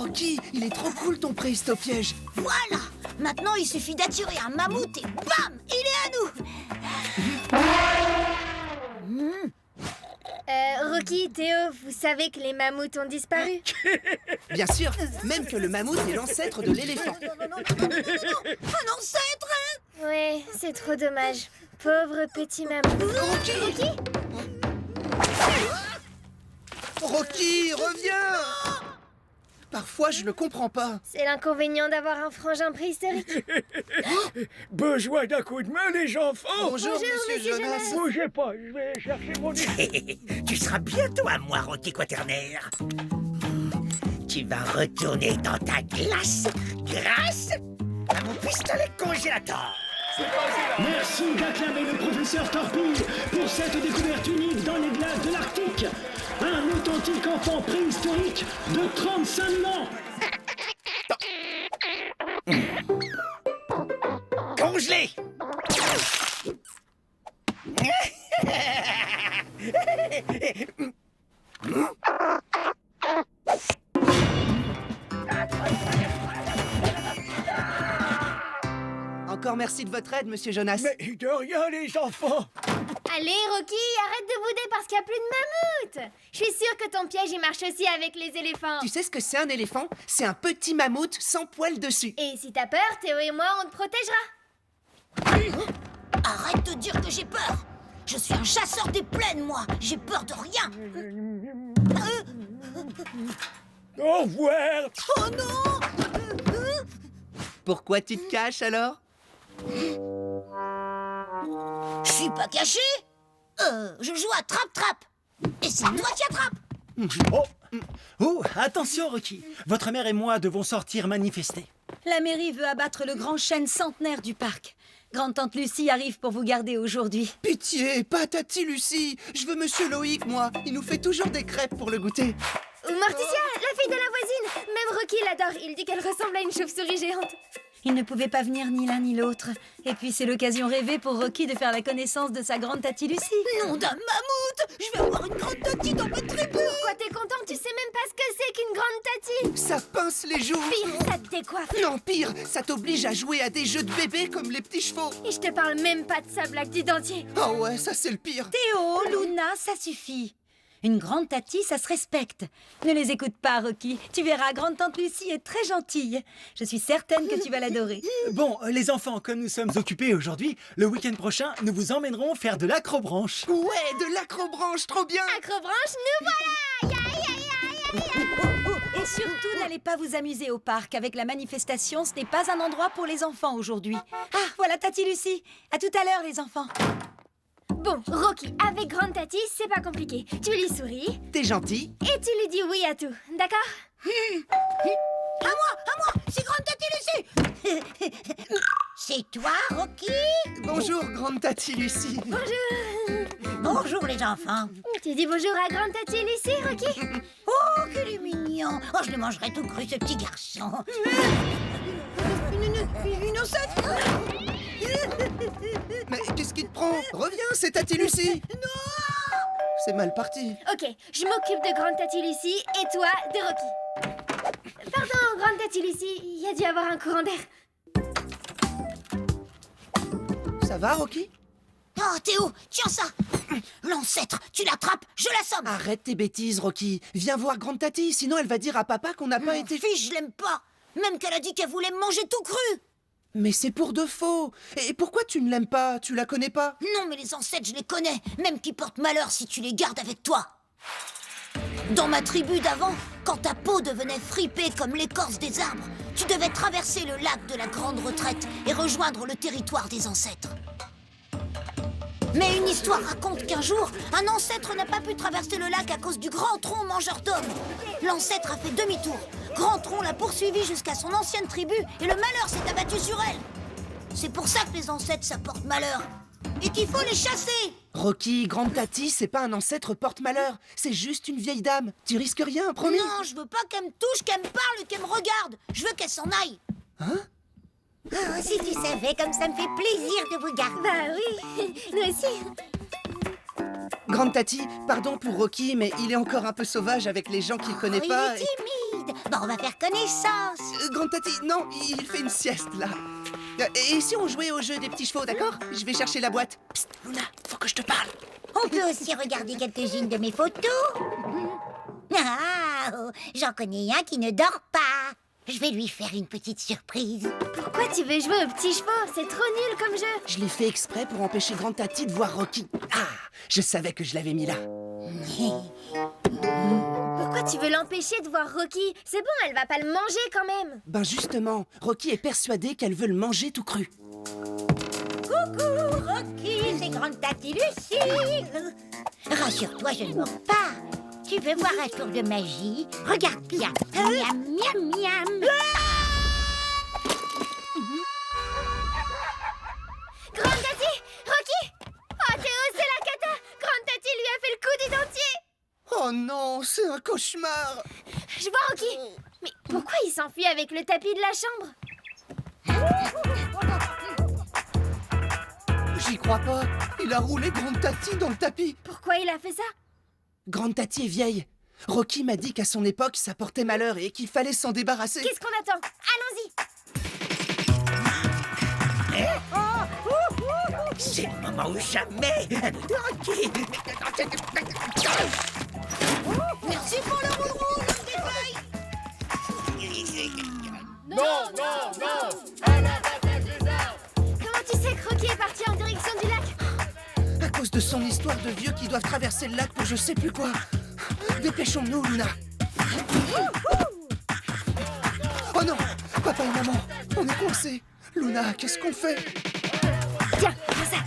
Rocky, il est trop cool ton préhistopiège. Voilà. Maintenant, il suffit d'attirer un mammouth et bam, il est à nous. Rocky, Théo, vous savez que les mammouths ont disparu? Bien sûr, même que le mammouth est l'ancêtre de l'éléphant. Un ancêtre. Ouais, c'est trop dommage. Pauvre petit mammouth. Rocky, Rocky, reviens! Parfois, je ne comprends pas. C'est l'inconvénient d'avoir un frangin préhistorique. Besoin d'un coup de main, les enfants? Bonjour, monsieur Jonas. Bougez pas, je vais chercher mon épée. Tu seras bientôt à moi, Rocky Quaternaire. Tu vas retourner dans ta glace grâce à mon pistolet congélateur. Merci d'acclamer le professeur Torpille pour cette découverte unique dans les glaces de l'Arctique. Un authentique enfant préhistorique de 35 ans. Congelé. Encore merci de votre aide, monsieur Jonas. Mais de rien, les enfants. Allez, Rocky, arrête de bouder parce qu'il n'y a plus de mammouth. Je suis sûre que ton piège, il marche aussi avec les éléphants. Tu sais ce que c'est un éléphant? C'est un petit mammouth sans poils dessus. Et si t'as peur, Théo et moi, on te protégera. Arrête de dire que j'ai peur. Je suis un chasseur des plaines, moi. J'ai peur de rien. Au revoir. Oh non. Pourquoi tu te caches alors? Je suis pas caché. Je joue à trappe-trappe. Et c'est toi qui attrape. Oh, attention, Rocky. Votre mère et moi devons sortir manifester. La mairie veut abattre le grand chêne centenaire du parc. Grande-tante Lucie arrive pour vous garder aujourd'hui. Pitié, pas Tati Lucie. Je veux monsieur Loïc, moi. Il nous fait toujours des crêpes pour le goûter. Ou Morticia, la fille de la voisine. Même Rocky l'adore. Il dit qu'elle ressemble à une chauve-souris géante. Ils ne pouvaient pas venir ni l'un ni l'autre. Et puis c'est l'occasion rêvée pour Rocky de faire la connaissance de sa grande Tati Lucie. Nom d'un mammouth. Je vais avoir une grande Tati dans ma tribu. Pourquoi t'es content? Tu sais même pas ce que c'est qu'une grande Tati. Ça pince les joues. Pire, ça te décoiffe. Non, pire, ça t'oblige à jouer à des jeux de bébé comme les petits chevaux. Et je te parle même pas de sa blague du dentier. Oh ouais, ça c'est le pire. Théo, Luna, ça suffit. Une grande Tati, ça se respecte. Ne les écoute pas, Rocky. Tu verras, grande-tante Lucie est très gentille. Je suis certaine que tu vas l'adorer. Bon, les enfants, comme nous sommes occupés aujourd'hui, le week-end prochain, nous vous emmènerons faire de l'acrobranche. Ouais, de l'acrobranche, trop bien. Acrobranche, nous voilà. Et surtout, n'allez pas vous amuser au parc. Avec la manifestation, ce n'est pas un endroit pour les enfants aujourd'hui. Ah, voilà Tati Lucie. À tout à l'heure, les enfants. Bon, Rocky, avec grande Tati, c'est pas compliqué. Tu lui souris T'es gentil. et tu lui dis oui à tout, d'accord? À moi, c'est grande Tati Lucie. C'est toi, Rocky. Bonjour, grande Tati Lucie. Bonjour les enfants. Tu dis bonjour à grande Tati Lucie, Rocky? Oh, qu'il est mignon. Oh, je le mangerai tout cru, ce petit garçon. Une ancêtre. Mais qu'est-ce qui te prend? Reviens, c'est Tati Lucie. Non. C'est mal parti. Ok, je m'occupe de grande Tati Lucie et toi de Rocky. Pardon, grande Tati Lucie, il y a dû avoir un courant d'air. Ça va, Rocky? Oh, Théo, tiens ça. L'ancêtre, tu l'attrapes, je l'assomme. Arrête tes bêtises, Rocky. Viens voir grande Tati, sinon elle va dire à papa qu'on n'a pas été... Fiche, je l'aime pas. Même qu'elle a dit qu'elle voulait me manger tout cru. Mais c'est pour de faux. Et pourquoi tu ne l'aimes pas? Tu la connais pas? Non, mais les ancêtres, je les connais. Même qui portent malheur si tu les gardes avec toi. Dans ma tribu d'avant, quand ta peau devenait fripée comme l'écorce des arbres, tu devais traverser le lac de la Grande Retraite et rejoindre le territoire des ancêtres. Mais une histoire raconte qu'un jour, un ancêtre n'a pas pu traverser le lac à cause du grand tronc mangeur d'hommes. L'ancêtre a fait demi-tour. Grand tronc l'a poursuivi jusqu'à son ancienne tribu et le malheur s'est abattu sur elle. C'est pour ça que les ancêtres, ça porte malheur. Et qu'il faut les chasser. Rocky, grande Tati, c'est pas un ancêtre porte-malheur. C'est juste une vieille dame. Tu risques rien, promis. Non, je veux pas qu'elle me touche, qu'elle me parle, qu'elle me regarde. Je veux qu'elle s'en aille. Hein? Oh, si tu savais comme ça me fait plaisir de vous garder. Bah oui, nous aussi. Grande Tati, pardon pour Rocky, mais il est encore un peu sauvage avec les gens qu'il connaît il pas. est timide. Bon, on va faire connaissance. Grande Tati, non, il fait une sieste, là. Et si on jouait au jeu des petits chevaux, d'accord? Je vais chercher la boîte. Psst, Luna, faut que je te parle. On peut aussi regarder quelques-unes de mes photos. Ah, oh, j'en connais un qui ne dort pas. Je vais lui faire une petite surprise. Pourquoi tu veux jouer aux petits chevaux? C'est trop nul comme jeu. Je l'ai fait exprès pour empêcher Grande Tati de voir Rocky. Ah, je savais que je l'avais mis là. Pourquoi tu veux l'empêcher de voir Rocky? C'est bon, elle va pas le manger quand même. Ben justement, Rocky est persuadée qu'elle veut le manger tout cru. Coucou, Rocky, c'est Grande Tati Lucie. Rassure-toi, je ne mords pas. Tu veux voir un tour de magie? Regarde bien. Miam, miam, miam. Grande Tati! Rocky! Oh, Théo, c'est la cata! Grande Tati lui a fait le coup du dentier! Oh non, c'est un cauchemar. Je vois Rocky! Mais pourquoi il s'enfuit avec le tapis de la chambre? J'y crois pas. Il a roulé Grande Tati dans le tapis. Pourquoi il a fait ça? Grande Tati est vieille. Rocky m'a dit qu'à son époque, ça portait malheur et qu'il fallait s'en débarrasser. Qu'est-ce qu'on attend? Allons-y! C'est le moment ou jamais. Rocky. Merci pour le roule-roule, Comment tu sais que Rocky est parti en direction du lac? À cause de son histoire de vieux qui doivent traverser le lac pour je sais plus quoi. Dépêchons-nous, Luna. Oh non, papa et maman, on est coincés. Luna, qu'est-ce qu'on fait? Tiens, prends ça!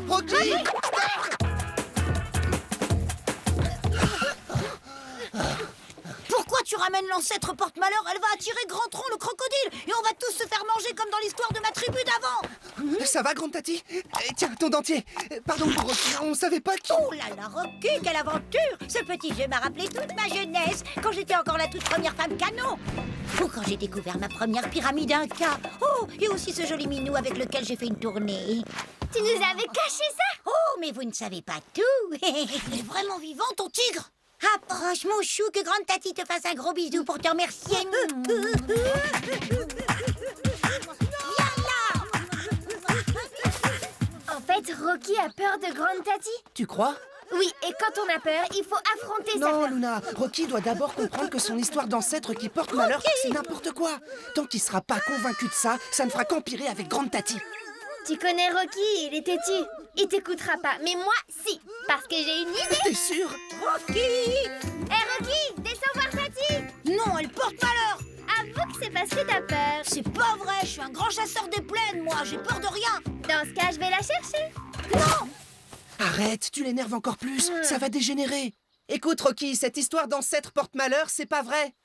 Rocky! Pourquoi tu ramènes l'ancêtre porte-malheur? Elle va attirer Grand Tronc le crocodile et on va tous se faire manger comme dans l'histoire de ma tribu d'avant. Ça va, Grande Tati? Tiens, ton dentier. Pardon pour Rocky, on savait pas qui... Oh là là, Rocky, quelle aventure! Ce petit jeu m'a rappelé toute ma jeunesse, quand j'étais encore la toute première femme canon. Ou quand j'ai découvert ma première pyramide Inca. Oh, et aussi ce joli minou avec lequel j'ai fait une tournée. Tu nous avais caché ça? Oh, mais vous ne savez pas tout. Il est vraiment vivant, ton tigre? Approche, mon chou, que Grande Tati te fasse un gros bisou pour te remercier. Viens là! En fait, Rocky a peur de Grande Tati? Tu crois? Oui, et quand on a peur, il faut affronter sa Non, peur. Luna, Rocky doit d'abord comprendre que son histoire d'ancêtre qui porte malheur, c'est n'importe quoi. Tant qu'il sera pas convaincu de ça, ça ne fera qu'empirer avec Grande Tati. Tu connais Rocky, il est têtu. Il t'écoutera pas, mais moi, si. Parce que j'ai une idée. T'es sûr? Rocky! Hé Rocky, descends voir Tati. Non, elle porte malheur! Avoue que c'est parce que t'as peur. C'est pas vrai, je suis un grand chasseur des plaines, moi, j'ai peur de rien. Dans ce cas, je vais la chercher. Non! Arrête, tu l'énerves encore plus, ça va dégénérer. Écoute, Rocky, cette histoire d'ancêtre porte malheur, c'est pas vrai.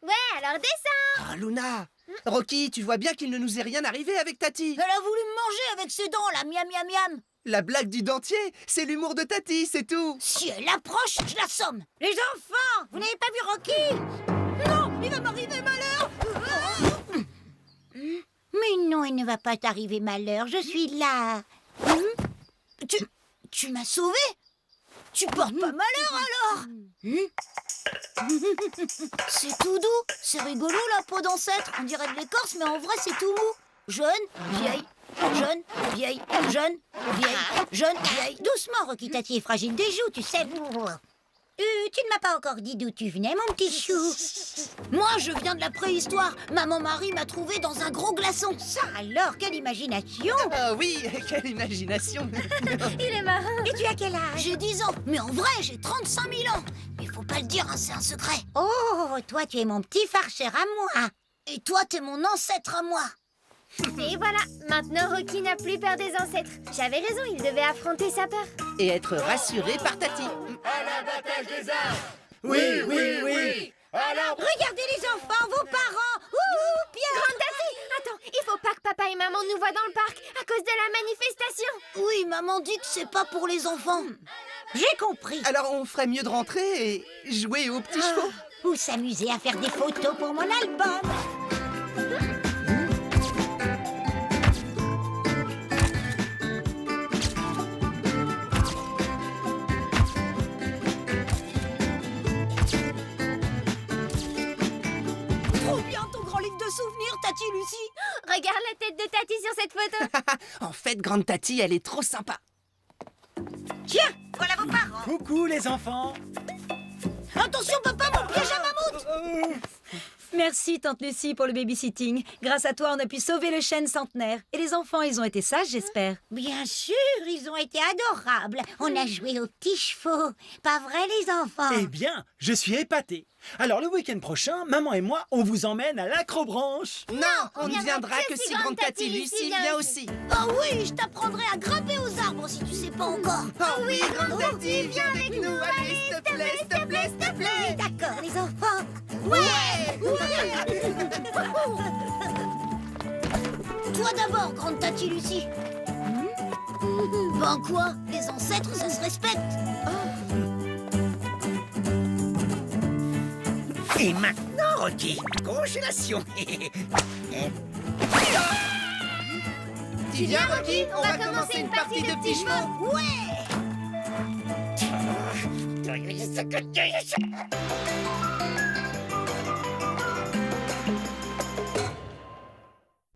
Ouais, alors descends. Ah, Luna! Rocky, tu vois bien qu'il ne nous est rien arrivé avec Tati. Elle a voulu me manger avec ses dents, là, miam miam miam. La blague du dentier, c'est l'humour de Tati, c'est tout. Si elle approche, je l'assomme. Les enfants, vous n'avez pas vu Rocky? Non, il va m'arriver malheur. Mais non, il ne va pas t'arriver malheur, je suis là. Tu m'as sauvé? Tu portes pas malheur alors? C'est tout doux, c'est rigolo la peau d'ancêtre. On dirait de l'écorce, mais en vrai c'est tout mou. Jeune, vieille, jeune, vieille, jeune, vieille, jeune, vieille. Doucement, Rocky Tati est fragile des joues, tu sais. Tu ne m'as pas encore dit d'où tu venais, mon petit chou. Moi, je viens de la préhistoire. Maman Marie m'a trouvé dans un gros glaçon. Ça alors, quelle imagination! Ah oui, quelle imagination. Il est marrant. Et tu as quel âge? J'ai 10 ans, mais en vrai, j'ai 35 000 ans. Mais faut pas le dire, hein, c'est un secret. Oh, toi, tu es mon petit farceur à moi. Et toi, t'es mon ancêtre à moi. Et voilà, maintenant Rocky n'a plus peur des ancêtres. J'avais raison, il devait affronter sa peur. Et être rassuré par Tati. Oui, oui, oui. Regardez les enfants, vos parents. Ouh, Pierre. Grande Tati, attends, il faut pas que papa et maman nous voient dans le parc à cause de la manifestation. Oui, maman dit que c'est pas pour les enfants. J'ai compris. Alors on ferait mieux de rentrer et jouer aux petits chevaux. ou s'amuser à faire des photos pour mon album. Trop bien ton grand livre de souvenirs, Tati Lucie. Regarde la tête de Tati sur cette photo. En fait, grande Tati, elle est trop sympa. Tiens, voilà vos parents. Coucou les enfants. Attention, papa, mon piège à mammouth. Merci, tante Lucie, pour le babysitting. Grâce à toi, on a pu sauver le chêne centenaire. Et les enfants, ils ont été sages, j'espère. Bien sûr, ils ont été adorables. On a joué aux petits chevaux. Pas vrai, les enfants? Eh bien, je suis épaté. Alors le week-end prochain, maman et moi, on vous emmène à l'acrobranche. Non, on ne viendra que si grande Tati Lucie vient aussi. Oh oui, je t'apprendrai à grimper aux arbres si tu sais pas encore. Oh oui, grande Tati, viens avec nous. Allez, s'il te plaît, s'il te plaît, s'il te plaît. D'accord, les enfants. Toi d'abord, grande Tati Lucie. Ben quoi? Les ancêtres, ça se respecte. Et maintenant, Rocky, congélation. Tu viens, Rocky? On va commencer une partie de petits chevaux. Ouais.